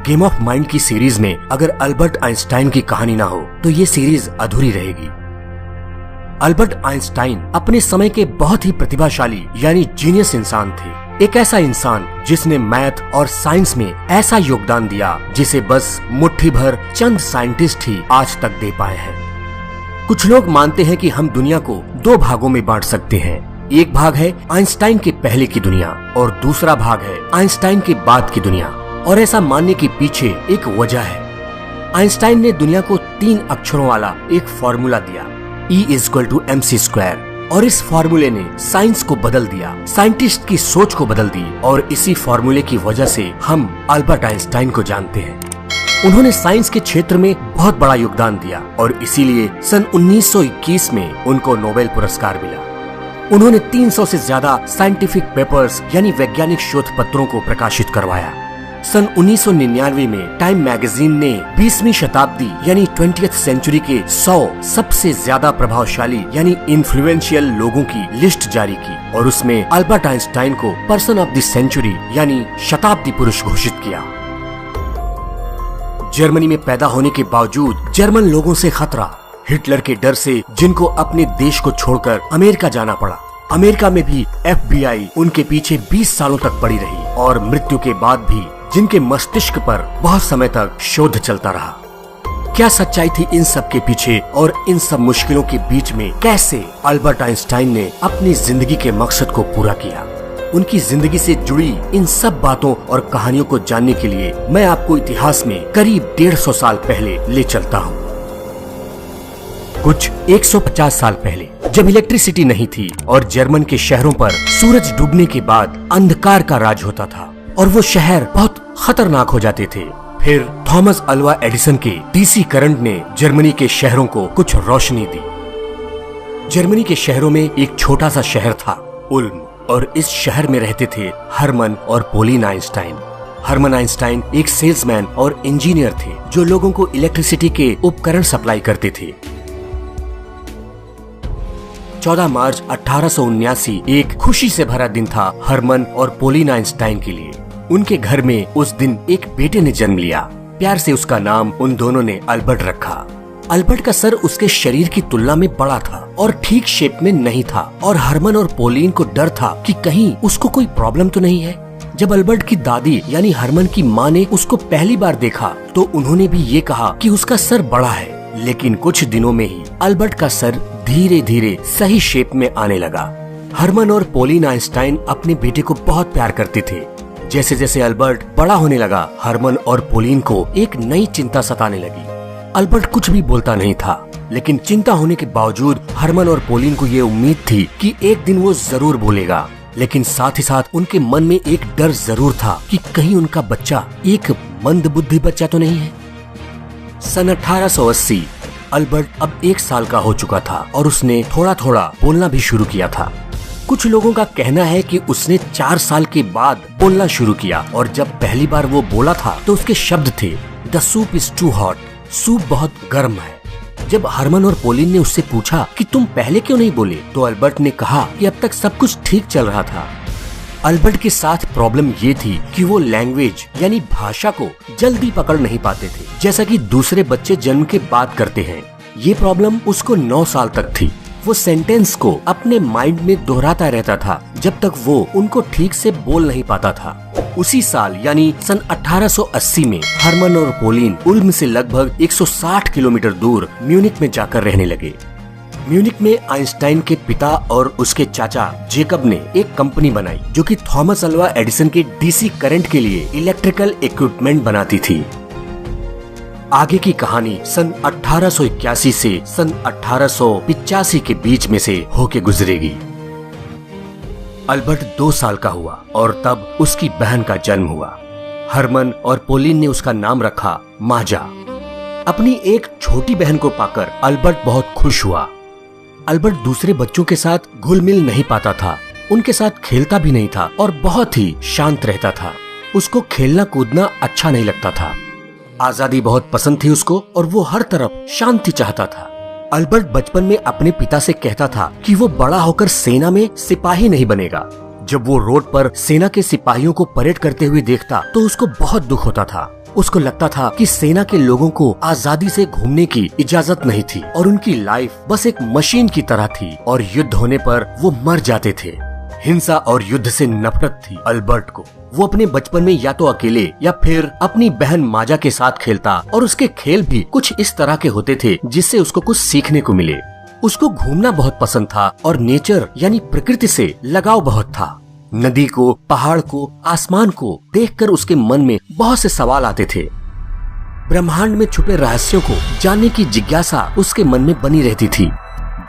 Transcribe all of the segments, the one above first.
Game of mind की series में अगर अल्बर्ट आइंस्टाइन की कहानी ना हो तो ये सीरीज अधूरी रहेगी। अल्बर्ट आइंस्टाइन अपने समय के बहुत ही प्रतिभाशाली यानी जीनियस इंसान थे। एक ऐसा इंसान जिसने मैथ और साइंस में ऐसा योगदान दिया जिसे बस मुट्ठी भर चंद साइंटिस्ट ही आज तक दे पाए हैं। कुछ लोग मानते हैं कि हम दुनिया को दो भागों में बांट सकते हैं। एक भाग है आइंस्टाइन के पहले की दुनिया और दूसरा भाग है आइंस्टाइन के बाद की दुनिया। और ऐसा मानने के पीछे एक वजह है। आइंस्टाइन ने दुनिया को 3 अक्षरों वाला एक फॉर्मूला दिया, E=mc², और इस फॉर्मूले ने साइंस को बदल दिया, साइंटिस्ट की सोच को बदल दी और इसी फॉर्मूले की वजह से हम अल्बर्ट आइंस्टाइन को जानते हैं। उन्होंने साइंस के क्षेत्र में बहुत बड़ा योगदान दिया और इसीलिए सन 1921 में उनको नोबेल पुरस्कार मिला। उन्होंने 300 से ज्यादा साइंटिफिक पेपर्स यानी वैज्ञानिक शोध पत्रों को प्रकाशित करवाया। सन 1999 में टाइम मैगजीन ने 20वीं शताब्दी यानी 20th सेंचुरी के 100 सबसे ज्यादा प्रभावशाली यानी इन्फ्लुएंशियल लोगों की लिस्ट जारी की और उसमें अल्बर्ट आइंस्टाइन को पर्सन ऑफ द सेंचुरी यानी शताब्दी पुरुष घोषित किया। जर्मनी में पैदा होने के बावजूद जर्मन लोगों से खतरा, हिटलर के डर से जिनको अपने देश को छोड़कर अमेरिका जाना पड़ा। अमेरिका में भी FBI उनके पीछे 20 सालों तक पड़ी रही और मृत्यु के बाद भी जिनके मस्तिष्क पर बहुत समय तक शोध चलता रहा। क्या सच्चाई थी इन सब के पीछे और इन सब मुश्किलों के बीच में कैसे अल्बर्ट आइंस्टाइन ने अपनी जिंदगी के मकसद को पूरा किया? उनकी जिंदगी से जुड़ी इन सब बातों और कहानियों को जानने के लिए मैं आपको इतिहास में करीब 150 साल पहले ले चलता हूँ। कुछ 150 साल पहले जब इलेक्ट्रिसिटी नहीं थी और जर्मन के शहरों पर सूरज डूबने के बाद अंधकार का राज होता था और वो शहर बहुत खतरनाक हो जाते थे। फिर थॉमस अल्वा एडिसन के DC करंट ने जर्मनी के शहरों को कुछ रोशनी दी। जर्मनी के शहरों में एक छोटा सा शहर था उल्म और इस शहर में रहते थे हरमन और पोलिन आइंस्टाइन। हरमन आइंस्टाइन एक सेल्समैन और इंजीनियर थे जो लोगों को इलेक्ट्रिसिटी के उपकरण सप्लाई करते थे। 14 मार्च 1879 एक खुशी से भरा दिन था हरमन और पोलिन आइंस्टाइन के लिए। उनके घर में उस दिन एक बेटे ने जन्म लिया। प्यार से उसका नाम उन दोनों ने अल्बर्ट रखा। अल्बर्ट का सर उसके शरीर की तुलना में बड़ा था और ठीक शेप में नहीं था और हरमन और पोलिन को डर था कि कहीं उसको कोई प्रॉब्लम तो नहीं है। जब अल्बर्ट की दादी यानी हरमन की माँ ने उसको पहली बार देखा तो उन्होंने भी ये कहा कि उसका सर बड़ा है। लेकिन कुछ दिनों में ही अल्बर्ट का सर धीरे धीरे सही शेप में आने लगा। हरमन और पोलिन आइंस्टाइन अपने बेटे को बहुत प्यार करते थे। जैसे जैसे अल्बर्ट बड़ा होने लगा हरमन और पोलिन को एक नई चिंता सताने लगी। अल्बर्ट कुछ भी बोलता नहीं था लेकिन चिंता होने के बावजूद हरमन और पोलिन को ये उम्मीद थी कि एक दिन वो जरूर बोलेगा। लेकिन साथ ही साथ उनके मन में एक डर जरूर था कि कहीं उनका बच्चा एक मंदबुद्धि बच्चा तो नहीं है। सन 1880 अल्बर्ट अब 1 साल का हो चुका था और उसने थोड़ा थोड़ा बोलना भी शुरू किया था। कुछ लोगों का कहना है कि उसने 4 साल के बाद बोलना शुरू किया और जब पहली बार वो बोला था तो उसके शब्द थे the soup is too hot, soup बहुत गर्म है। जब हरमन और पोलिन ने उससे पूछा कि तुम पहले क्यों नहीं बोले तो अल्बर्ट ने कहा कि अब तक सब कुछ ठीक चल रहा था। अल्बर्ट के साथ प्रॉब्लम ये थी कि वो लैंग्वेज यानी भाषा को जल्दी पकड़ नहीं पाते थे जैसा कि दूसरे बच्चे जन्म के बाद करते हैं। ये प्रॉब्लम उसको 9 साल तक थी। वो सेंटेंस को अपने माइंड में दोहराता रहता था जब तक वो उनको ठीक से बोल नहीं पाता था। उसी साल यानी सन 1880 में हरमन और पोलिन उल्म से लगभग 160 किलोमीटर दूर म्यूनिक में जाकर रहने लगे। म्यूनिक में आइंस्टाइन के पिता और उसके चाचा जेकब ने एक कंपनी बनाई जो कि थॉमस अल्वा एडिसन के DC करंट के लिए इलेक्ट्रिकल इक्विपमेंट बनाती थी। आगे की कहानी सन 1881 से सन 1885 के बीच में से होके गुजरेगी। अल्बर्ट 2 साल का हुआ और तब उसकी बहन का जन्म हुआ। हरमन और पोलिन ने उसका नाम रखा माजा। अपनी एक छोटी बहन को पाकर अल्बर्ट बहुत खुश हुआ। अल्बर्ट दूसरे बच्चों के साथ घुल मिल नहीं पाता था, उनके साथ खेलता भी नहीं था और बहुत ही शांत रहता था। उसको खेलना कूदना अच्छा नहीं लगता था। आजादी बहुत पसंद थी उसको और वो हर तरफ शांति चाहता था। अल्बर्ट बचपन में अपने पिता से कहता था कि वो बड़ा होकर सेना में सिपाही नहीं बनेगा। जब वो रोड पर सेना के सिपाहियों को परेड करते हुए देखता तो उसको बहुत दुख होता था। उसको लगता था कि सेना के लोगों को आजादी से घूमने की इजाजत नहीं थी और उनकी लाइफ बस एक मशीन की तरह थी और युद्ध होने पर वो मर जाते थे। हिंसा और युद्ध से नफरत थी अल्बर्ट को। वो अपने बचपन में या तो अकेले या फिर अपनी बहन माजा के साथ खेलता और उसके खेल भी कुछ इस तरह के होते थे जिससे उसको कुछ सीखने को मिले। उसको घूमना बहुत पसंद था और नेचर यानी प्रकृति से लगाव बहुत था। नदी को, पहाड़ को, आसमान को देखकर उसके मन में बहुत से सवाल आते थे। ब्रह्मांड में छुपे रहस्यों को जानने की जिज्ञासा उसके मन में बनी रहती थी।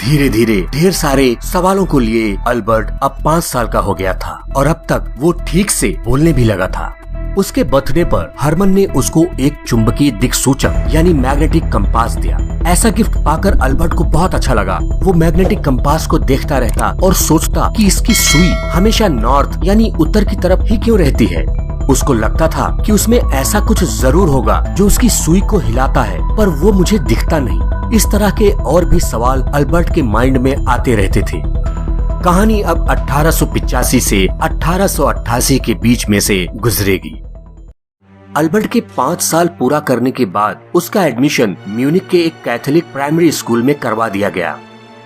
धीरे धीरे ढेर सारे सवालों को लिए अल्बर्ट अब 5 साल का हो गया था और अब तक वो ठीक से बोलने भी लगा था। उसके बर्थडे पर हरमन ने उसको एक चुंबकीय दिक्सूचक यानी मैग्नेटिक कंपास दिया। ऐसा गिफ्ट पाकर अल्बर्ट को बहुत अच्छा लगा। वो मैग्नेटिक कंपास को देखता रहता और सोचता कि इसकी सुई हमेशा नॉर्थ यानी उत्तर की तरफ ही क्यों रहती है। उसको लगता था कि उसमें ऐसा कुछ जरूर होगा जो उसकी सुई को हिलाता है, पर वो मुझे दिखता नहीं। इस तरह के और भी सवाल अल्बर्ट के माइंड में आते रहते थे। कहानी अब 1885 से 1888 के बीच में से गुजरेगी। अल्बर्ट के 5 साल पूरा करने के बाद उसका एडमिशन म्यूनिक के एक कैथोलिक प्राइमरी स्कूल में करवा दिया गया।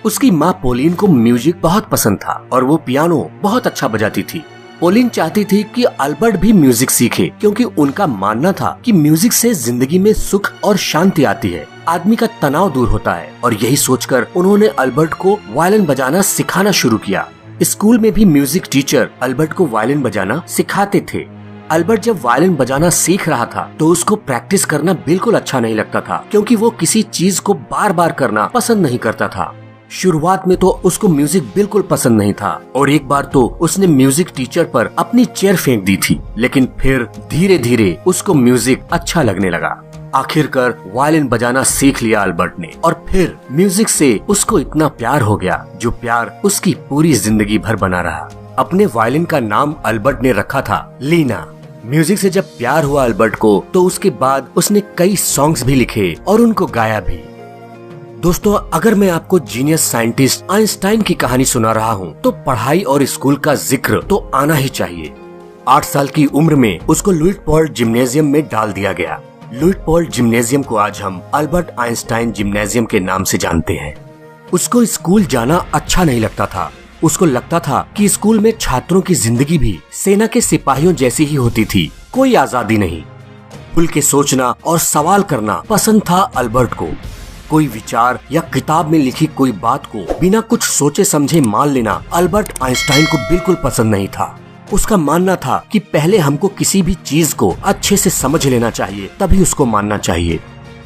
उसकी माँ पोलिन को म्यूजिक बहुत पसंद था और वो पियानो बहुत अच्छा बजाती थी। पोलिन चाहती थी कि अल्बर्ट भी म्यूजिक सीखे क्योंकि उनका मानना था कि म्यूजिक से जिंदगी में सुख और शांति आती है, आदमी का तनाव दूर होता है। और यही सोचकर उन्होंने अल्बर्ट को वायलिन बजाना सिखाना शुरू किया। स्कूल में भी म्यूजिक टीचर अल्बर्ट को वायलिन बजाना सिखाते थे। अल्बर्ट जब वायलिन बजाना सीख रहा था तो उसको प्रैक्टिस करना बिल्कुल अच्छा नहीं लगता था क्योंकि वो किसी चीज को बार बार करना पसंद नहीं करता था। शुरुआत में तो उसको म्यूजिक बिल्कुल पसंद नहीं था और एक बार तो उसने म्यूजिक टीचर पर अपनी चेयर फेंक दी थी, लेकिन फिर धीरे धीरे उसको म्यूजिक अच्छा लगने लगा। आखिरकार वायलिन बजाना सीख लिया अल्बर्ट ने और फिर म्यूजिक से उसको इतना प्यार हो गया जो प्यार उसकी पूरी जिंदगी भर बना रहा। अपने वायलिन का नाम अल्बर्ट ने रखा था लीना। म्यूजिक से जब प्यार हुआ अल्बर्ट को तो उसके बाद उसने कई सॉन्ग्स भी लिखे और उनको गाया भी। दोस्तों, अगर मैं आपको जीनियस साइंटिस्ट आइंस्टाइन की कहानी सुना रहा हूँ तो पढ़ाई और स्कूल का जिक्र तो आना ही चाहिए। 8 साल की उम्र में उसको लुइटपोल्ड जिम्नेजियम में डाल दिया गया। लुइटपोल्ड जिम्नेजियम को आज हम अल्बर्ट आइंस्टाइन जिम्नेजियम के नाम से जानते हैं। उसको स्कूल जाना अच्छा नहीं लगता था। उसको लगता था कि स्कूल में छात्रों की जिंदगी भी सेना के सिपाहियों जैसी ही होती थी, कोई आजादी नहीं। खुल के सोचना और सवाल करना पसंद था अल्बर्ट को। कोई विचार या किताब में लिखी कोई बात को बिना कुछ सोचे समझे मान लेना अल्बर्ट आइंस्टाइन को बिल्कुल पसंद नहीं था। उसका मानना था कि पहले हमको किसी भी चीज को अच्छे से समझ लेना चाहिए, तभी उसको मानना चाहिए।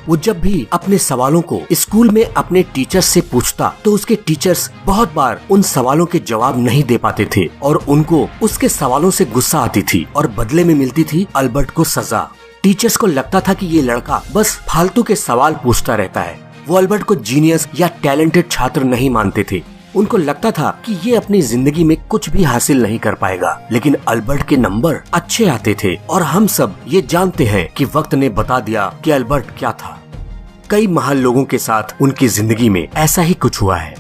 वो जब भी अपने सवालों को स्कूल में अपने टीचर्स से पूछता तो उसके टीचर्स बहुत बार उन सवालों के जवाब नहीं दे पाते थे और उनको उसके सवालों से गुस्सा आती थी और बदले में मिलती थी अल्बर्ट को सजा। टीचर्स को लगता था कि ये लड़का बस फालतू के सवाल पूछता रहता है। वो अल्बर्ट को जीनियस या टैलेंटेड छात्र नहीं मानते थे। उनको लगता था कि ये अपनी जिंदगी में कुछ भी हासिल नहीं कर पाएगा, लेकिन अल्बर्ट के नंबर अच्छे आते थे और हम सब ये जानते हैं कि वक्त ने बता दिया कि अल्बर्ट क्या था। कई महान लोगों के साथ उनकी जिंदगी में ऐसा ही कुछ हुआ है।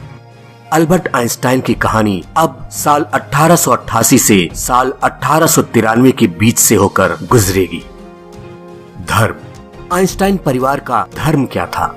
अल्बर्ट आइंस्टाइन की कहानी अब साल 1888 से साल 1893 के बीच से होकर गुजरेगी। धर्म। आइंस्टाइन परिवार का धर्म क्या था?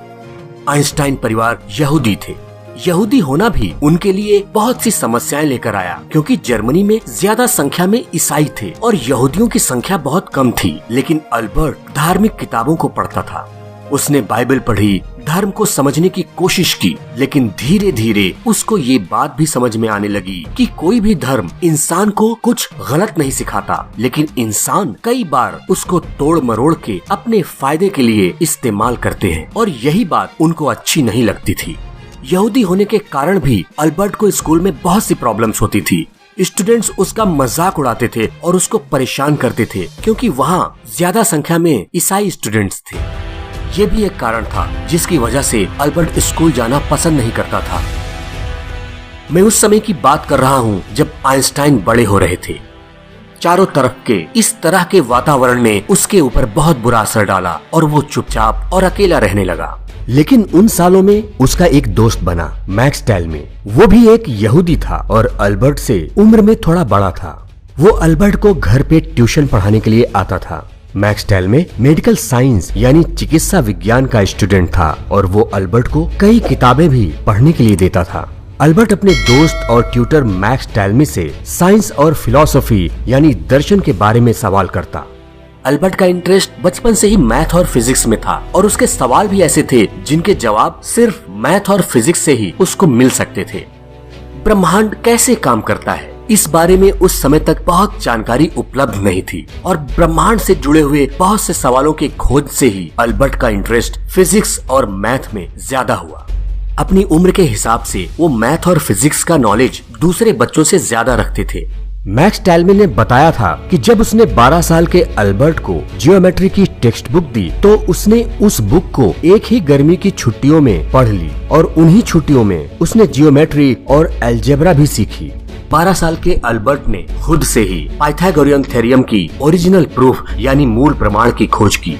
आइंस्टाइन परिवार यहूदी थे। यहूदी होना भी उनके लिए बहुत सी समस्याएं लेकर आया क्योंकि जर्मनी में ज्यादा संख्या में ईसाई थे और यहूदियों की संख्या बहुत कम थी। लेकिन अल्बर्ट धार्मिक किताबों को पढ़ता था। उसने बाइबल पढ़ी, धर्म को समझने की कोशिश की, लेकिन धीरे धीरे उसको ये बात भी समझ में आने लगी कि कोई भी धर्म इंसान को कुछ गलत नहीं सिखाता, लेकिन इंसान कई बार उसको तोड़ मरोड़ के अपने फायदे के लिए इस्तेमाल करते हैं और यही बात उनको अच्छी नहीं लगती थी। यहूदी होने के कारण भी अल्बर्ट को स्कूल में बहुत सी प्रॉब्लम्स होती थी। स्टूडेंट्स उसका मजाक उड़ाते थे और उसको परेशान करते थे क्योंकि वहाँ ज्यादा संख्या में ईसाई स्टूडेंट्स थे। ये भी एक कारण था जिसकी वजह से अल्बर्ट स्कूल जाना पसंद नहीं करता था। मैं उस समय की बात कर रहा हूँ जब आइंस्टाइन बड़े हो रहे थे। चारों तरफ के इस तरह के वातावरण ने उसके ऊपर बहुत बुरा असर डाला और वो चुपचाप और अकेला रहने लगा। लेकिन उन सालों में उसका एक दोस्त बना, मैक्स टेलमे। वो भी एक यहूदी था और अल्बर्ट से उम्र में थोड़ा बड़ा था। वो अल्बर्ट को घर पे ट्यूशन पढ़ाने के लिए आता था। मैक्स टैलमे मेडिकल साइंस यानी चिकित्सा विज्ञान का स्टूडेंट था और वो अल्बर्ट को कई किताबें भी पढ़ने के लिए देता था। अल्बर्ट अपने दोस्त और ट्यूटर मैक्स टैलमे से साइंस और फिलॉसफी यानी दर्शन के बारे में सवाल करता। अल्बर्ट का इंटरेस्ट बचपन से ही मैथ और फिजिक्स में था और उसके सवाल भी ऐसे थे जिनके जवाब सिर्फ मैथ और फिजिक्स से ही उसको मिल सकते थे। ब्रह्मांड कैसे काम करता है, इस बारे में उस समय तक बहुत जानकारी उपलब्ध नहीं थी और ब्रह्मांड से जुड़े हुए बहुत से सवालों की खोज से ही अल्बर्ट का इंटरेस्ट फिजिक्स और मैथ में ज्यादा हुआ। अपनी उम्र के हिसाब से वो मैथ और फिजिक्स का नॉलेज दूसरे बच्चों से ज्यादा रखते थे। मैक्स टैलमे ने बताया था कि जब उसने 12 साल के अल्बर्ट को जियोमेट्री की टेक्स्ट बुक दी तो उसने उस बुक को एक ही गर्मी की छुट्टियों में पढ़ ली और उन्हीं छुट्टियों में उसने जियोमेट्री और अलजेब्रा भी सीखी। 12 साल के अल्बर्ट ने खुद से ही पाइथागोरियन थ्योरम की ओरिजिनल प्रूफ यानी मूल प्रमाण की खोज की।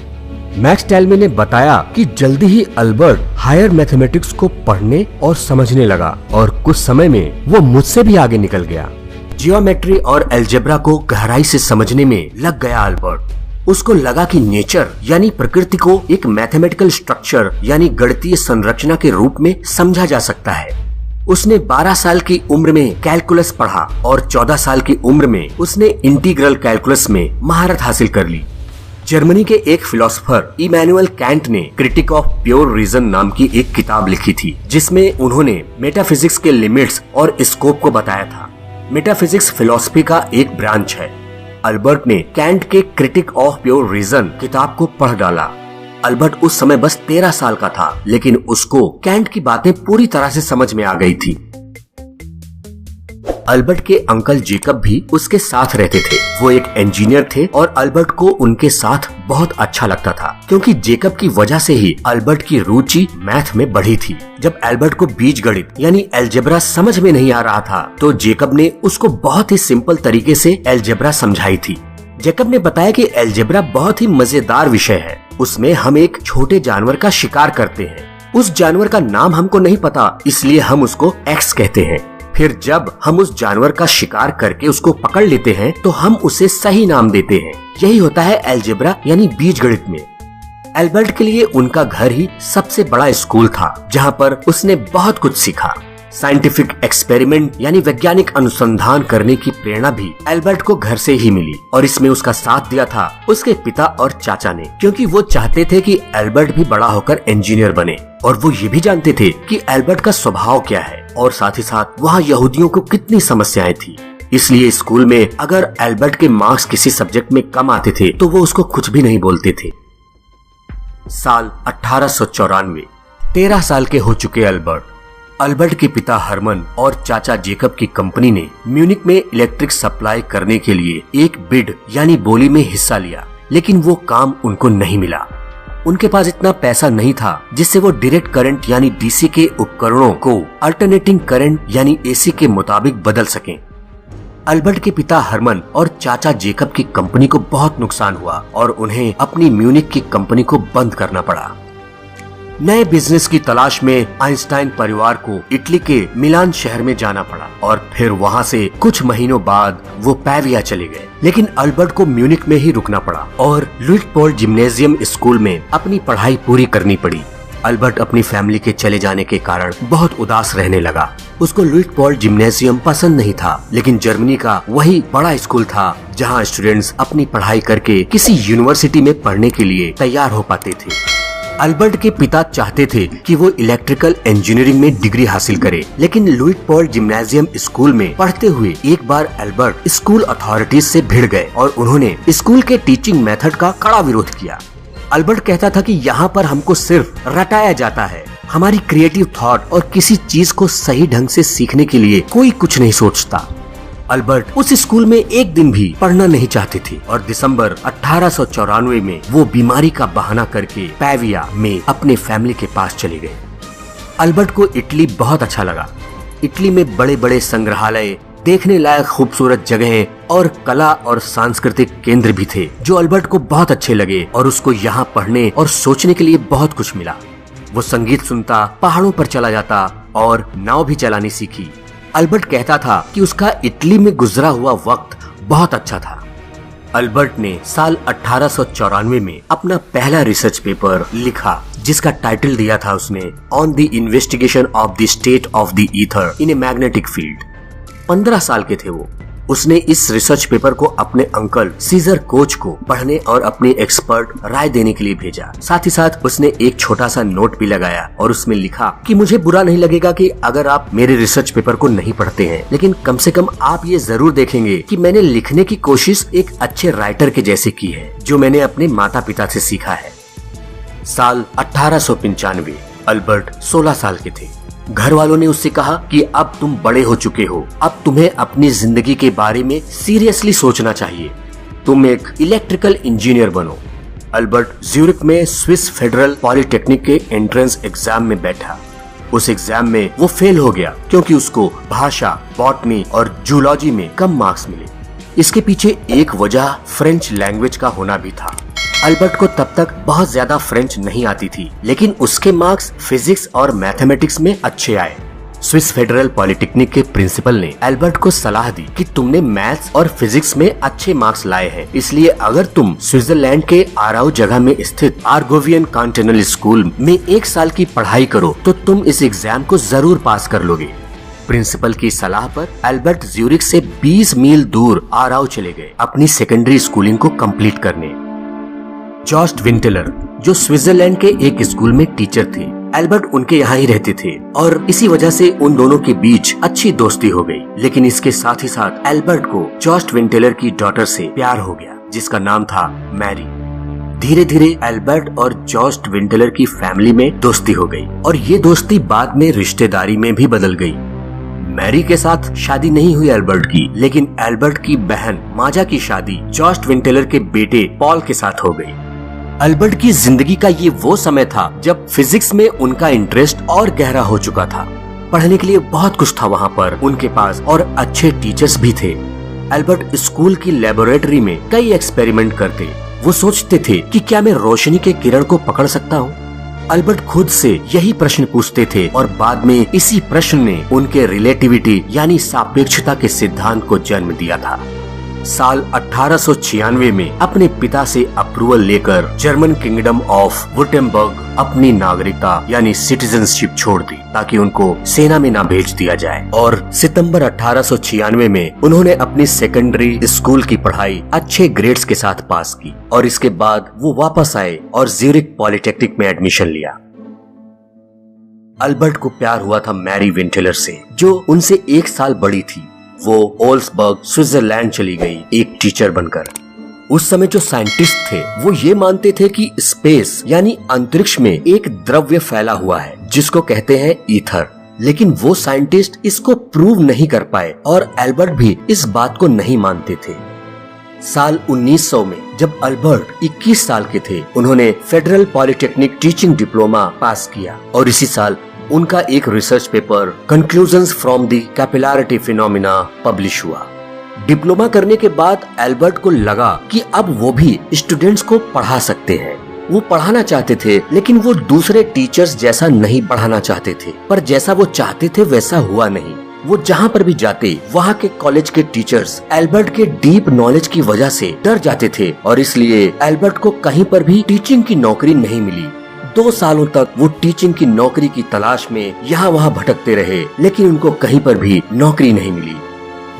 मैक्स टैलमे ने बताया कि जल्दी ही अल्बर्ट हायर मैथमेटिक्स को पढ़ने और समझने लगा और कुछ समय में वो मुझसे भी आगे निकल गया। जियोमेट्री और अलजेब्रा को गहराई से समझने में लग गया अल्बर्ट। उसको लगा कि नेचर यानी प्रकृति को एक मैथमेटिकल स्ट्रक्चर यानी गणितीय संरचना के रूप में समझा जा सकता है। उसने 12 साल की उम्र में कैलकुलस पढ़ा और 14 साल की उम्र में उसने इंटीग्रल कैलकुलस में महारत हासिल कर ली। जर्मनी के एक फिलोसोफर इमैनुअल कैंट ने क्रिटिक ऑफ प्योर रीजन नाम की एक किताब लिखी थी जिसमें उन्होंने मेटाफिजिक्स के लिमिट्स और स्कोप को बताया था। मेटाफिजिक्स फिलॉसफी का एक ब्रांच है। अल्बर्ट ने कैंट के क्रिटिक ऑफ प्योर रीजन किताब को पढ़ डाला। अल्बर्ट उस समय बस 13 साल का था लेकिन उसको कैंट की बातें पूरी तरह से समझ में आ गई थी। अल्बर्ट के अंकल जेकब भी उसके साथ रहते थे। वो एक इंजीनियर थे और अल्बर्ट को उनके साथ बहुत अच्छा लगता था क्योंकि जेकब की वजह से ही अल्बर्ट की रुचि मैथ में बढ़ी थी। जब अल्बर्ट को बीजगणित यानी अलजेब्रा समझ में नहीं आ रहा था तो जेकब ने उसको बहुत ही सिंपल तरीके से अलजेब्रा समझाई थी। जेकब ने बताया कि अलजेब्रा बहुत ही मजेदार विषय है। उसमें हम एक छोटे जानवर का शिकार करते हैं। उस जानवर का नाम हमको नहीं पता इसलिए हम उसको एक्स कहते हैं। फिर जब हम उस जानवर का शिकार करके उसको पकड़ लेते हैं तो हम उसे सही नाम देते हैं। यही होता है अलजेब्रा यानी बीजगणित में। अल्बर्ट के लिए उनका घर ही सबसे बड़ा स्कूल था जहाँ पर उसने बहुत कुछ सीखा। साइंटिफिक एक्सपेरिमेंट यानी वैज्ञानिक अनुसंधान करने की प्रेरणा भी अल्बर्ट को घर से ही मिली और इसमें उसका साथ दिया था उसके पिता और चाचा ने, क्योंकि वो चाहते थे कि अल्बर्ट भी बड़ा होकर इंजीनियर बने और वो ये भी जानते थे कि अल्बर्ट का स्वभाव क्या है और साथ ही साथ वहाँ यहूदियों को कितनी समस्याएं थी। इसलिए स्कूल में अगर अल्बर्ट के मार्क्स किसी सब्जेक्ट में कम आते थे तो वो उसको कुछ भी नहीं बोलते थे। साल 1894। 13 साल के हो चुके अल्बर्ट के पिता हरमन और चाचा जेकब की कंपनी ने म्यूनिक में इलेक्ट्रिक सप्लाई करने के लिए एक बिड यानी बोली में हिस्सा लिया, लेकिन वो काम उनको नहीं मिला। उनके पास इतना पैसा नहीं था जिससे वो डायरेक्ट करंट यानी डीसी के उपकरणों को अल्टरनेटिंग करंट यानी एसी के मुताबिक बदल सकें। अल्बर्ट के पिता हरमन और चाचा जेकब की कंपनी को बहुत नुकसान हुआ और उन्हें अपनी म्यूनिक की कंपनी को बंद करना पड़ा। नए बिजनेस की तलाश में आइंस्टाइन परिवार को इटली के मिलान शहर में जाना पड़ा और फिर वहाँ से कुछ महीनों बाद वो पैविया चले गए। लेकिन अल्बर्ट को म्यूनिक में ही रुकना पड़ा और लुइटपोल्ड जिम्नेजियम स्कूल में अपनी पढ़ाई पूरी करनी पड़ी। अल्बर्ट अपनी फैमिली के चले जाने के कारण बहुत उदास रहने लगा। उसको लुइटपोल्ड जिम्नेजियम पसंद नहीं था, लेकिन जर्मनी का वही बड़ा स्कूल था जहाँ स्टूडेंट्स अपनी पढ़ाई करके किसी यूनिवर्सिटी में पढ़ने के लिए तैयार हो पाते थे। अल्बर्ट के पिता चाहते थे कि वो इलेक्ट्रिकल इंजीनियरिंग में डिग्री हासिल करे, लेकिन लुइटपोल्ड जिम्नेजियम स्कूल में पढ़ते हुए एक बार अल्बर्ट स्कूल अथॉरिटीज से भिड़ गए और उन्होंने स्कूल के टीचिंग मेथड का कड़ा विरोध किया। अल्बर्ट कहता था कि यहाँ पर हमको सिर्फ रटाया जाता है, हमारी क्रिएटिव थॉट और किसी चीज को सही ढंग से सीखने के लिए कोई कुछ नहीं सोचता। अल्बर्ट उस स्कूल में एक दिन भी पढ़ना नहीं चाहते थे और दिसंबर 1894 में वो बीमारी का बहाना करके पैविया में अपने फैमिली के पास चले गए। अल्बर्ट को इटली बहुत अच्छा लगा। इटली में बड़े बड़े संग्रहालय, देखने लायक खूबसूरत जगहें और कला और सांस्कृतिक केंद्र भी थे जो अल्बर्ट को बहुत अच्छे लगे और उसको यहाँ पढ़ने और सोचने के लिए बहुत कुछ मिला। वो संगीत सुनता, पहाड़ों पर चला जाता और नाव भी चलानी सीखी। अल्बर्ट कहता था कि उसका इटली में गुजरा हुआ वक्त बहुत अच्छा था। अल्बर्ट ने साल 1894 में अपना पहला रिसर्च पेपर लिखा, जिसका टाइटल दिया था उसने on the investigation of the state of the ether in a magnetic field. 15 साल के थे वो। उसने इस रिसर्च पेपर को अपने अंकल सीजर कोच को पढ़ने और अपनी एक्सपर्ट राय देने के लिए भेजा। साथ ही साथ उसने एक छोटा सा नोट भी लगाया और उसमें लिखा कि मुझे बुरा नहीं लगेगा कि अगर आप मेरे रिसर्च पेपर को नहीं पढ़ते हैं, लेकिन कम से कम आप ये जरूर देखेंगे कि मैंने लिखने की कोशिश एक अच्छे राइटर के जैसे की है, जो मैंने अपने माता पिता से सीखा है। साल 1895, अल्बर्ट 16 साल के थे। घर वालों ने उससे कहा कि अब तुम बड़े हो चुके हो, अब तुम्हें अपनी जिंदगी के बारे में सीरियसली सोचना चाहिए, तुम एक इलेक्ट्रिकल इंजीनियर बनो। अल्बर्ट ज्यूरिख में स्विस फेडरल पॉलिटेक्निक के एंट्रेंस एग्जाम में बैठा। उस एग्जाम में वो फेल हो गया क्योंकि उसको भाषा, बॉटनी और जूलॉजी में कम मार्क्स मिले। इसके पीछे एक वजह फ्रेंच लैंग्वेज का होना भी था। अल्बर्ट को तब तक बहुत ज्यादा फ्रेंच नहीं आती थी, लेकिन उसके मार्क्स फिजिक्स और मैथमेटिक्स में अच्छे आए। स्विस फेडरल पॉलिटेक्निक के प्रिंसिपल ने अल्बर्ट को सलाह दी कि तुमने मैथ्स और फिजिक्स में अच्छे मार्क्स लाए हैं, इसलिए अगर तुम स्विट्जरलैंड के आराउ जगह में स्थित आर्गोवियन कॉन्टिनेंटल स्कूल में 1 साल की पढ़ाई करो तो तुम इस एग्जाम को जरूर पास कर लोगे। प्रिंसिपल की सलाह पर अल्बर्ट ज्यूरिख से 20 मील दूर आराउ चले गए अपनी सेकेंडरी स्कूलिंग को कंप्लीट करने। जॉस्ट विंटेलर, जो स्विट्जरलैंड के एक स्कूल में टीचर थे, अल्बर्ट उनके यहाँ ही रहते थे और इसी वजह से उन दोनों के बीच अच्छी दोस्ती हो गई। लेकिन इसके साथ ही साथ अल्बर्ट को जॉस्ट विंटेलर की डॉटर से प्यार हो गया, जिसका नाम था मैरी। धीरे धीरे अल्बर्ट और जॉस्ट विंटेलर की फैमिली में दोस्ती हो गई और ये दोस्ती बाद में रिश्तेदारी में भी बदल गई। मैरी के साथ शादी नहीं हुई अल्बर्ट की, लेकिन अल्बर्ट की बहन माजा की शादी जॉस्ट विंटेलर के बेटे पॉल के साथ हो गई। अल्बर्ट की जिंदगी का ये वो समय था जब फिजिक्स में उनका इंटरेस्ट और गहरा हो चुका था। पढ़ने के लिए बहुत कुछ था वहाँ पर उनके पास और अच्छे टीचर्स भी थे। अल्बर्ट स्कूल की लेबोरेटरी में कई एक्सपेरिमेंट करते। वो सोचते थे कि क्या मैं रोशनी के किरण को पकड़ सकता हूँ। अल्बर्ट खुद से यही प्रश्न पूछते थे और बाद में इसी प्रश्न ने उनके रिलेटिविटी यानी सापेक्षता के सिद्धांत को जन्म दिया था। साल 1896 में अपने पिता से अप्रूवल लेकर जर्मन किंगडम ऑफ वुटेम्बर्ग अपनी नागरिकता यानी सिटीजनशिप छोड़ दी ताकि उनको सेना में ना भेज दिया जाए, और सितंबर 1896 में उन्होंने अपनी सेकेंडरी स्कूल की पढ़ाई अच्छे ग्रेड्स के साथ पास की और इसके बाद वो वापस आए और ज्यूरिख पॉलिटेक्निक में एडमिशन लिया। अल्बर्ट को प्यार हुआ था मैरी विंटेलर से, जो उनसे 1 साल बड़ी थी। वो ओल्सबर्ग स्विट्जरलैंड चली गई एक टीचर बनकर। उस समय जो साइंटिस्ट थे वो ये मानते थे कि स्पेस यानी अंतरिक्ष में एक द्रव्य फैला हुआ है जिसको कहते हैं ईथर, लेकिन वो साइंटिस्ट इसको प्रूव नहीं कर पाए और अल्बर्ट भी इस बात को नहीं मानते थे। साल 1900 में जब अल्बर्ट 21 साल के थे, उन्होंने federal polytechnic teaching diploma pass किया और इसी साल उनका एक research paper conclusions from the capillarity phenomena publish हुआ। डिप्लोमा करने के बाद अल्बर्ट को लगा कि अब वो भी स्टूडेंट्स को पढ़ा सकते हैं। वो पढ़ाना चाहते थे, लेकिन वो दूसरे टीचर्स जैसा नहीं पढ़ाना चाहते थे, पर जैसा वो चाहते थे वैसा हुआ नहीं। वो जहाँ पर भी जाते वहाँ के कॉलेज के टीचर्स अल्बर्ट के डीप नॉलेज की वजह से डर जाते थे और इसलिए अल्बर्ट को कहीं पर भी टीचिंग की नौकरी नहीं मिली। 2 सालों तक वो टीचिंग की नौकरी की तलाश में यहाँ वहाँ भटकते रहे, लेकिन उनको कहीं पर भी नौकरी नहीं मिली।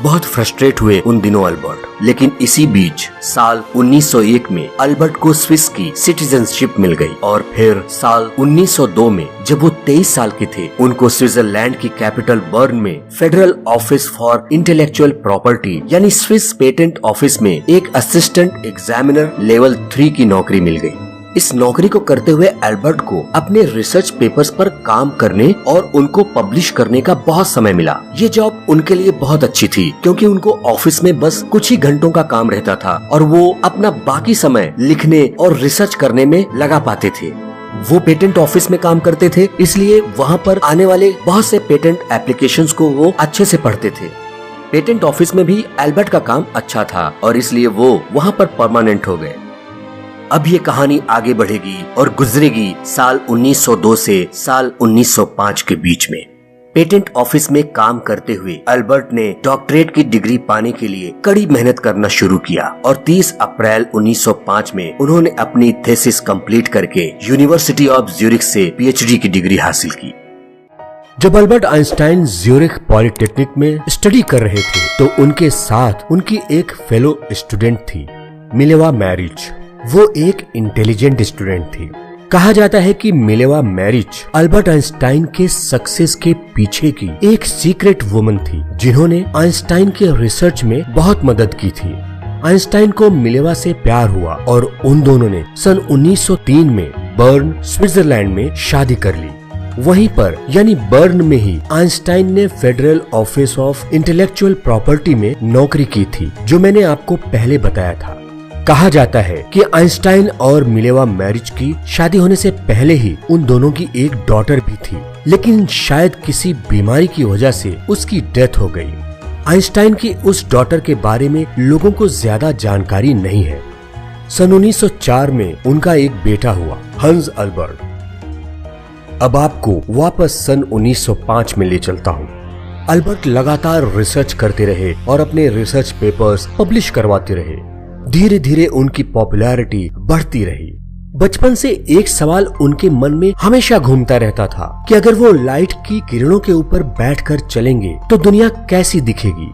बहुत फ्रस्ट्रेट हुए उन दिनों अल्बर्ट, लेकिन इसी बीच साल 1901 में अल्बर्ट को स्विस की सिटीजनशिप मिल गई और फिर साल 1902 में जब वो 23 साल के थे, उनको स्विट्जरलैंड की कैपिटल बर्न में federal office for intellectual property यानी स्विस पेटेंट ऑफिस में एक असिस्टेंट एग्जामिनर लेवल 3 की नौकरी मिल गई। इस नौकरी को करते हुए अल्बर्ट को अपने रिसर्च पेपर्स पर काम करने और उनको पब्लिश करने का बहुत समय मिला। ये जॉब उनके लिए बहुत अच्छी थी क्योंकि उनको ऑफिस में बस कुछ ही घंटों का काम रहता था और वो अपना बाकी समय लिखने और रिसर्च करने में लगा पाते थे। वो पेटेंट ऑफिस में काम करते थे, इसलिए वहाँ पर आने वाले बहुत से पेटेंट एप्लीकेशंस को वो अच्छे से पढ़ते थे। पेटेंट ऑफिस में भी अल्बर्ट का काम अच्छा था और इसलिए वो वहाँ पर परमानेंट हो गए। अब ये कहानी आगे बढ़ेगी और गुजरेगी साल 1902 से साल 1905 के बीच में। पेटेंट ऑफिस में काम करते हुए अल्बर्ट ने डॉक्टरेट की डिग्री पाने के लिए कड़ी मेहनत करना शुरू किया और 30 अप्रैल 1905 में उन्होंने अपनी थीसिस कंप्लीट करके यूनिवर्सिटी ऑफ ज्यूरिख से पीएचडी की डिग्री हासिल की। जब अल्बर्ट आइंस्टाइन ज्यूरिख पॉलिटेक्निक में स्टडी कर रहे थे तो उनके साथ उनकी एक फेलो स्टूडेंट थी, मिलेवा मैरिज। वो एक इंटेलिजेंट स्टूडेंट थी। कहा जाता है कि मिलेवा मैरिज अल्बर्ट आइंस्टाइन के सक्सेस के पीछे की एक सीक्रेट वुमन थी, जिन्होंने आइंस्टाइन के रिसर्च में बहुत मदद की थी। आइंस्टाइन को मिलेवा से प्यार हुआ और उन दोनों ने सन 1903 में बर्न, स्विट्जरलैंड में शादी कर ली। वहीं पर यानी बर्न में ही आइंस्टाइन ने federal office of intellectual property में नौकरी की थी, जो मैंने आपको पहले बताया था। कहा जाता है कि आइंस्टाइन और मिलेवा मैरिज की शादी होने से पहले ही उन दोनों की एक डॉटर भी थी, लेकिन शायद किसी बीमारी की वजह से उसकी डेथ हो गई। आइंस्टाइन की उस डॉटर के बारे में लोगों को ज्यादा जानकारी नहीं है। सन 1904 में उनका एक बेटा हुआ, हंस अल्बर्ट। अब आपको वापस सन 1905 में ले चलता हूँ। अल्बर्ट लगातार रिसर्च करते रहे और अपने रिसर्च पेपर्स पब्लिश करवाते रहे। धीरे धीरे उनकी पॉपुलैरिटी बढ़ती रही। बचपन से एक सवाल उनके मन में हमेशा घूमता रहता था कि अगर वो लाइट की किरणों के ऊपर बैठकर चलेंगे तो दुनिया कैसी दिखेगी।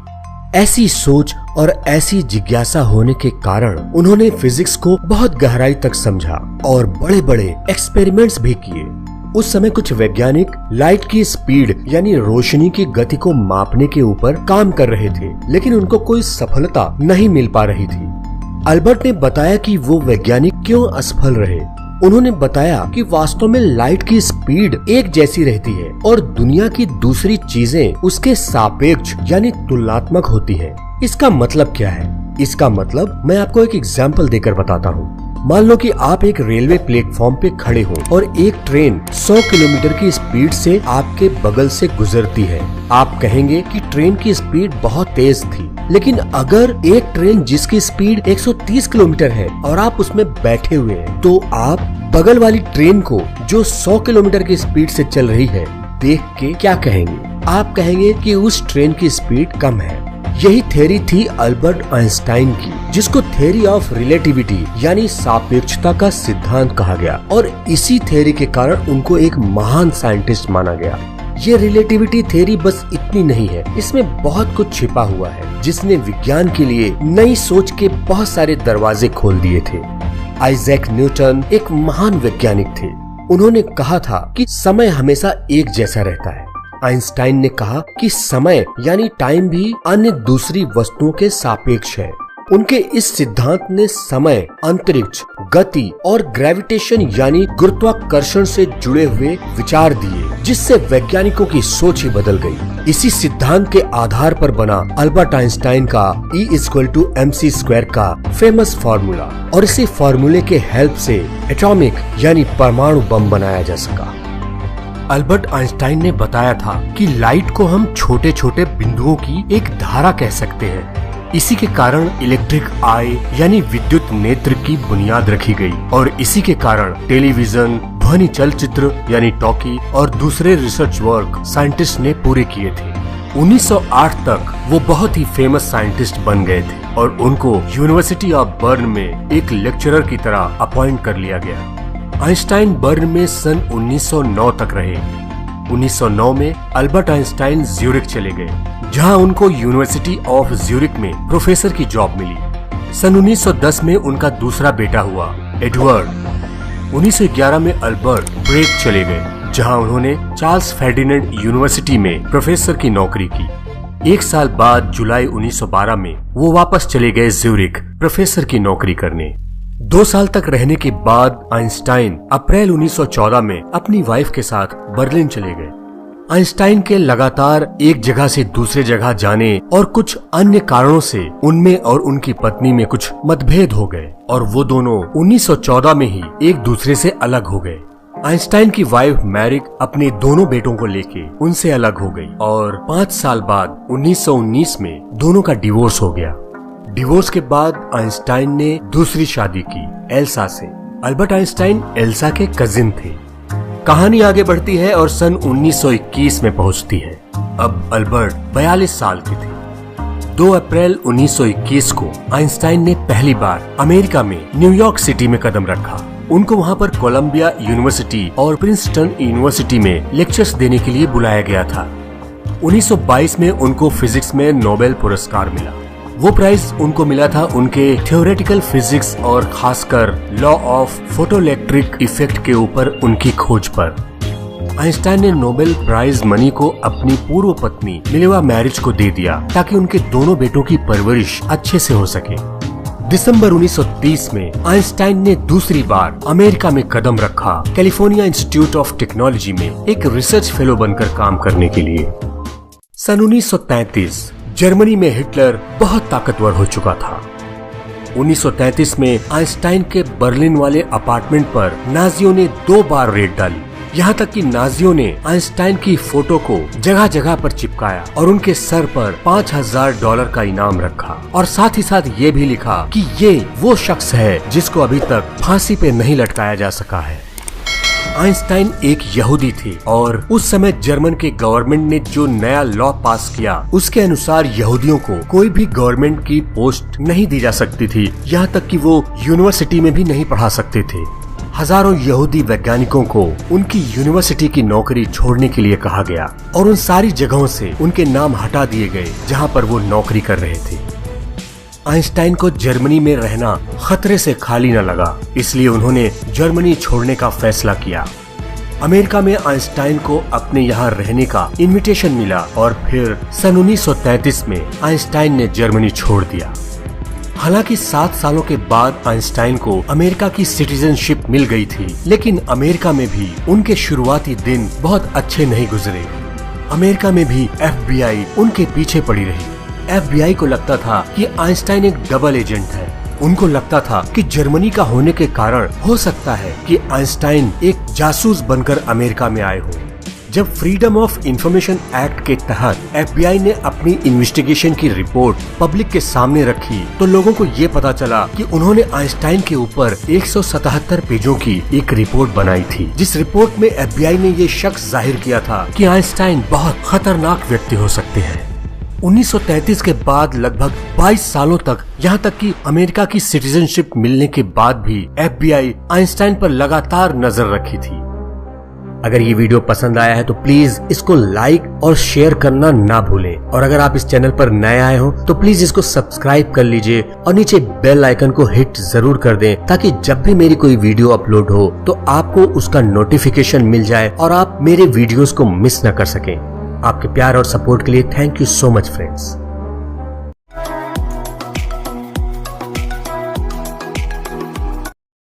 ऐसी सोच और ऐसी जिज्ञासा होने के कारण उन्होंने फिजिक्स को बहुत गहराई तक समझा और बड़े बड़े एक्सपेरिमेंट्स भी किए। उस समय कुछ वैज्ञानिक लाइट की स्पीड यानी रोशनी की गति को मापने के ऊपर काम कर रहे थे, लेकिन उनको कोई सफलता नहीं मिल पा रही थी। अल्बर्ट ने बताया कि वो वैज्ञानिक क्यों असफल रहे। उन्होंने बताया कि वास्तव में लाइट की स्पीड एक जैसी रहती है और दुनिया की दूसरी चीजें उसके सापेक्ष यानी तुलनात्मक होती हैं। इसका मतलब क्या है? इसका मतलब मैं आपको एक एग्जाम्पल देकर बताता हूँ। मान लो कि आप एक रेलवे प्लेटफॉर्म पे खड़े हो और एक ट्रेन 100 किलोमीटर की स्पीड से आपके बगल से गुजरती है। आप कहेंगे कि ट्रेन की स्पीड बहुत तेज थी, लेकिन अगर एक ट्रेन जिसकी स्पीड 130 किलोमीटर है और आप उसमें बैठे हुए हैं, तो आप बगल वाली ट्रेन को जो 100 किलोमीटर की स्पीड से चल रही है देख के क्या कहेंगे? आप कहेंगे कि उस ट्रेन की स्पीड कम है। यही थ्योरी थी अल्बर्ट आइंस्टाइन की, जिसको थ्योरी ऑफ रिलेटिविटी यानी सापेक्षता का सिद्धांत कहा गया और इसी थ्योरी के कारण उनको एक महान साइंटिस्ट माना गया। ये रिलेटिविटी थ्योरी बस इतनी नहीं है, इसमें बहुत कुछ छिपा हुआ है, जिसने विज्ञान के लिए नई सोच के बहुत सारे दरवाजे खोल दिए थे। आइजैक न्यूटन एक महान वैज्ञानिक थे। उन्होंने कहा था कि समय हमेशा एक जैसा रहता है। आइंस्टाइन ने कहा कि समय यानी टाइम भी अन्य दूसरी वस्तुओं के सापेक्ष है। उनके इस सिद्धांत ने समय, अंतरिक्ष, गति और ग्रेविटेशन यानी गुरुत्वाकर्षण से जुड़े हुए विचार दिए, जिससे वैज्ञानिकों की सोच ही बदल गई। इसी सिद्धांत के आधार पर बना अल्बर्ट आइंस्टाइन का E=mc² का फेमस फार्मूला और इसी फार्मूले के हेल्प से एटॉमिक यानी परमाणु बम बनाया जा सका। अल्बर्ट आइंस्टाइन ने बताया था कि लाइट को हम छोटे छोटे बिंदुओं की एक धारा कह सकते हैं। इसी के कारण इलेक्ट्रिक आई यानी विद्युत नेत्र की बुनियाद रखी गई और इसी के कारण टेलीविजन, ध्वनि चलचित्र यानी टॉकी और दूसरे रिसर्च वर्क साइंटिस्ट ने पूरे किए थे। 1908 तक वो बहुत ही फेमस साइंटिस्ट बन गए थे और उनको यूनिवर्सिटी ऑफ बर्न में एक लेक्चरर की तरह अपॉइंट कर लिया गया। आइंस्टाइन बर्न में सन 1909 तक रहे। 1909 में अल्बर्ट आइंस्टाइन ज्यूरिख चले गए, जहां उनको यूनिवर्सिटी ऑफ ज्यूरिख में प्रोफेसर की जॉब मिली। सन 1910 में उनका दूसरा बेटा हुआ, एडवर्ड। 1911 में अल्बर्ट ब्रेक चले गए, जहां उन्होंने चार्ल्स फर्डिनेंड यूनिवर्सिटी में प्रोफेसर की नौकरी की। एक साल बाद जुलाई 1912 में वो वापस चले गए ज्यूरिख प्रोफेसर की नौकरी करने। 2 साल तक रहने के बाद आइंस्टाइन अप्रैल 1914 में अपनी वाइफ के साथ बर्लिन चले गए। आइंस्टाइन के लगातार एक जगह से दूसरे जगह जाने और कुछ अन्य कारणों से उनमें और उनकी पत्नी में कुछ मतभेद हो गए और वो दोनों 1914 में ही एक दूसरे से अलग हो गए। आइंस्टाइन की वाइफ मैरिक अपने दोनों बेटों को लेके उनसे अलग हो गई और 5 साल बाद 1919 में दोनों का डिवोर्स हो गया। डिवोर्स के बाद आइंस्टाइन ने दूसरी शादी की एल्सा से। अल्बर्ट आइंस्टाइन एल्सा के कजिन थे। कहानी आगे बढ़ती है और सन 1921 में पहुंचती है। अब अल्बर्ट 42 साल के थे। 2 अप्रैल 1921 को आइंस्टाइन ने पहली बार अमेरिका में न्यूयॉर्क सिटी में कदम रखा। उनको वहां पर कोलंबिया यूनिवर्सिटी और प्रिंसटन यूनिवर्सिटी में लेक्चर्स देने के लिए बुलाया गया था। 1922 में उनको फिजिक्स में नोबेल पुरस्कार मिला। वो प्राइज उनको मिला था उनके थ्योरेटिकल फिजिक्स और खासकर लॉ ऑफ फोटोइलेक्ट्रिक इफेक्ट के ऊपर उनकी खोज पर। आइंस्टाइन ने नोबेल प्राइज मनी को अपनी पूर्व पत्नी मिलेवा मैरिज को दे दिया ताकि उनके दोनों बेटों की परवरिश अच्छे से हो सके। दिसंबर 1930 में आइंस्टाइन ने दूसरी बार अमेरिका में कदम रखा, कैलिफोर्निया इंस्टीट्यूट ऑफ टेक्नोलॉजी में एक रिसर्च फेलो बनकर काम करने के लिए। सन 1933 जर्मनी में हिटलर बहुत ताकतवर हो चुका था। 1933 में आइंस्टाइन के बर्लिन वाले अपार्टमेंट पर नाजियों ने 2 बार रेड डाली। यहाँ तक कि नाजियों ने आइंस्टाइन की फोटो को जगह जगह पर चिपकाया और उनके सर पर $5000 का इनाम रखा और साथ ही साथ ये भी लिखा कि ये वो शख्स है जिसको अभी तक फांसी पे नहीं लटकाया जा सका है। आइंस्टाइन एक यहूदी थे और उस समय जर्मन के गवर्नमेंट ने जो नया लॉ पास किया उसके अनुसार यहूदियों को कोई भी गवर्नमेंट की पोस्ट नहीं दी जा सकती थी, यहाँ तक कि वो यूनिवर्सिटी में भी नहीं पढ़ा सकते थे। हजारों यहूदी वैज्ञानिकों को उनकी यूनिवर्सिटी की नौकरी छोड़ने के लिए कहा गया और उन सारी जगहों से उनके नाम हटा दिए गए जहाँ पर वो नौकरी कर रहे थे। आइंस्टाइन को जर्मनी में रहना खतरे से खाली न लगा, इसलिए उन्होंने जर्मनी छोड़ने का फैसला किया। अमेरिका में आइंस्टाइन को अपने यहाँ रहने का इनविटेशन मिला और फिर सन 1933 में आइंस्टाइन ने जर्मनी छोड़ दिया। हालांकि 7 सालों के बाद आइंस्टाइन को अमेरिका की सिटीजनशिप मिल गई थी, लेकिन अमेरिका में भी उनके शुरुआती दिन बहुत अच्छे नहीं गुजरे। अमेरिका में भी FBI उनके पीछे पड़ी रही। FBI को लगता था कि आइंस्टाइन एक डबल एजेंट है। उनको लगता था कि जर्मनी का होने के कारण हो सकता है कि आइंस्टाइन एक जासूस बनकर अमेरिका में आए हो। जब फ्रीडम ऑफ इंफॉर्मेशन एक्ट के तहत FBI ने अपनी इन्वेस्टिगेशन की रिपोर्ट पब्लिक के सामने रखी तो लोगों को ये पता चला कि उन्होंने आइंस्टाइन के ऊपर 177 पेजों की एक रिपोर्ट बनाई थी, जिस रिपोर्ट में FBI ने ये शक जाहिर किया था कि आइंस्टाइन बहुत खतरनाक व्यक्ति हो सकते हैं। 1933 के बाद लगभग 22 सालों तक, यहाँ तक कि अमेरिका की सिटीजनशिप मिलने के बाद भी FBI आइंस्टाइन पर लगातार नजर रखी थी। अगर ये वीडियो पसंद आया है तो प्लीज इसको लाइक और शेयर करना ना भूलें और अगर आप इस चैनल पर नए आए हो तो प्लीज इसको सब्सक्राइब कर लीजिए और नीचे बेल आइकन को हिट जरूर कर दें ताकि जब भी मेरी कोई वीडियो अपलोड हो तो आपको उसका नोटिफिकेशन मिल जाए और आप मेरे वीडियोस को मिस न कर सकें। आपके प्यार और सपोर्ट के लिए thank you so much friends.